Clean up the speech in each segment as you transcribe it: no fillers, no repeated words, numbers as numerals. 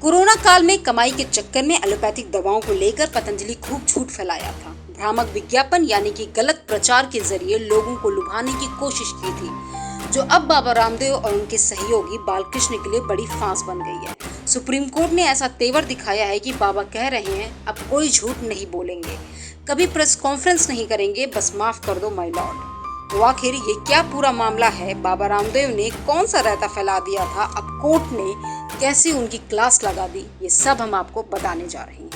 Corona काल में कमाई के चक्कर में एलोपैथिक दवाओं को लेकर पतंजलि खूब झूठ फैलाया था। भ्रामक विज्ञापन यानी कि गलत प्रचार के जरिए लोगों को लुभाने की कोशिश की थी, जो अब बाबा रामदेव और उनके सहयोगी बालकृष्ण के लिए बड़ी फांस बन गई है। सुप्रीम कोर्ट ने ऐसा तेवर दिखाया है कि बाबा कह रहे हैं अब कोई झूठ नहीं बोलेंगे, कभी प्रेस कॉन्फ्रेंस नहीं करेंगे, बस माफ कर दो माय लॉर्ड। तो आखिर ये क्या पूरा मामला है? बाबा रामदेव ने कौन सा रायता फैला दिया था? अब कोर्ट ने कैसे उनकी क्लास लगा दी? ये सब हम आपको बताने जा रहे हैं।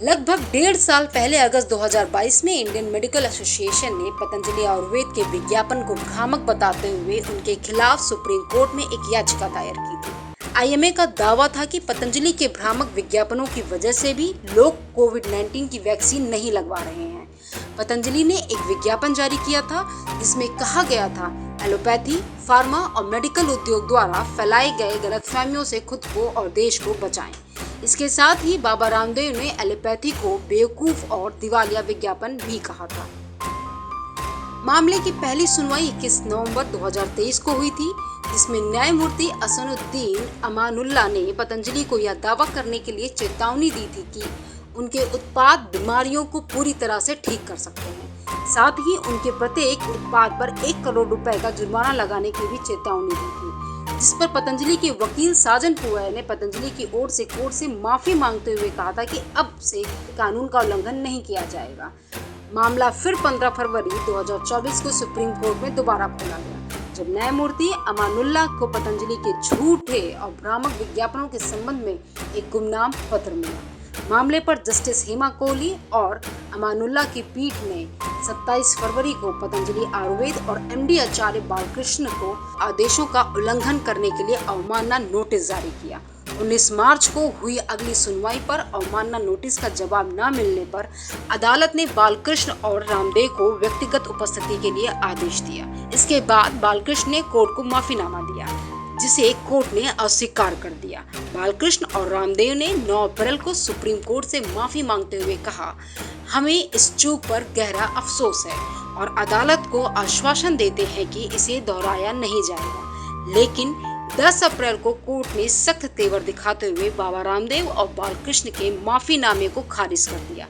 लगभग 1.5 साल पहले अगस्त 2022 में इंडियन मेडिकल एसोसिएशन ने पतंजलि आयुर्वेद के विज्ञापन को भ्रामक बताते हुए उनके खिलाफ सुप्रीम कोर्ट में एक याचिका दायर की थी। आईएमए का दावा था कि पतंजलि के भ्रामक विज्ञापनों की वजह से भी लोग कोविड-19 की वैक्सीन नहीं लगवा रहे हैं। पतंजलि ने एक विज्ञापन जारी किया था जिसमें कहा गया था, एलोपैथी, फार्मा और मेडिकल उद्योग द्वारा फैलाए गए गलतफहमियों से खुद को और देश को बचाएं। इसके साथ ही बाबा रामदेव ने एलोपैथी को बेवकूफ और दिवालिया विज्ञापन भी कहा था। मामले की पहली सुनवाई 21 नवंबर 2023 को हुई थी, जिसमें न्यायमूर्ति असनुद्दीन अमानुल्लाह ने पतंजलि को यह दावा करने के लिए चेतावनी दी थी कि उनके उत्पाद बीमारियों को पूरी तरह से ठीक कर सकते हैं। साथ ही उनके प्रत्येक उत्पाद पर 1 करोड़ रुपए का जुर्माना लगाने की भी चेतावनी दी थी, जिस पर पतंजलि के वकील साजन पुआ ने पतंजलि की ओर से कोर्ट से माफी मांगते हुए कहा था कि अब से कानून का उल्लंघन नहीं किया जाएगा। मामला फिर 15 फरवरी 2024 को सुप्रीम कोर्ट में दोबारा खोला गया, जब न्यायमूर्ति अमानुल्लाह को पतंजलि के झूठे और भ्रामक विज्ञापनों के संबंध में एक गुमनाम पत्र मिला। मामले पर जस्टिस हेमा कोहली और अमानुल्लाह की पीठ ने 27 फरवरी को पतंजलि आयुर्वेद और एमडी आचार्य बालकृष्ण को आदेशों का उल्लंघन करने के लिए अवमानना नोटिस जारी किया। 19 मार्च को हुई अगली सुनवाई पर अवमानना नोटिस का जवाब न मिलने पर अदालत ने बालकृष्ण और रामदेव को व्यक्तिगत उपस्थिति के लिए आदेश दिया। इसके बाद बालकृष्ण ने कोर्ट को माफीनामा दिया, जिसे कोर्ट ने अस्वीकार कर दिया। बालकृष्ण और रामदेव ने 9 अप्रैल को सुप्रीम कोर्ट से माफी मांगते हुए कहा, हमें इस चूक पर गहरा अफसोस है और अदालत को आश्वासन देते हैं कि इसे दोहराया नहीं जाएगा। लेकिन 10 अप्रैल को कोर्ट ने सख्त तेवर दिखाते हुए बाबा रामदेव और बालकृष्ण के माफीनामे को खारिज कर दिया।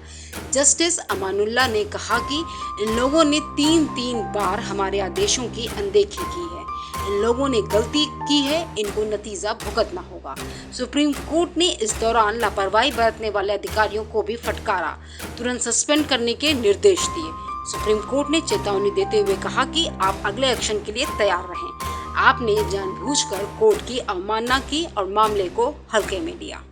जस्टिस अमानुल्लाह ने कहा कि इन लोगों ने 3 बार हमारे आदेशों की अनदेखी की है। इन लोगों ने गलती की है, इनको नतीजा भुगतना होगा। सुप्रीम कोर्ट ने इस दौरान लापरवाही बरतने वाले अधिकारियों को भी फटकारा, तुरंत सस्पेंड करने के निर्देश दिए। सुप्रीम कोर्ट ने चेतावनी देते हुए कहा कि आप अगले एक्शन के लिए तैयार रहें। आपने जानबूझकर कोर्ट की अवमानना की और मामले को हल्के में लिया।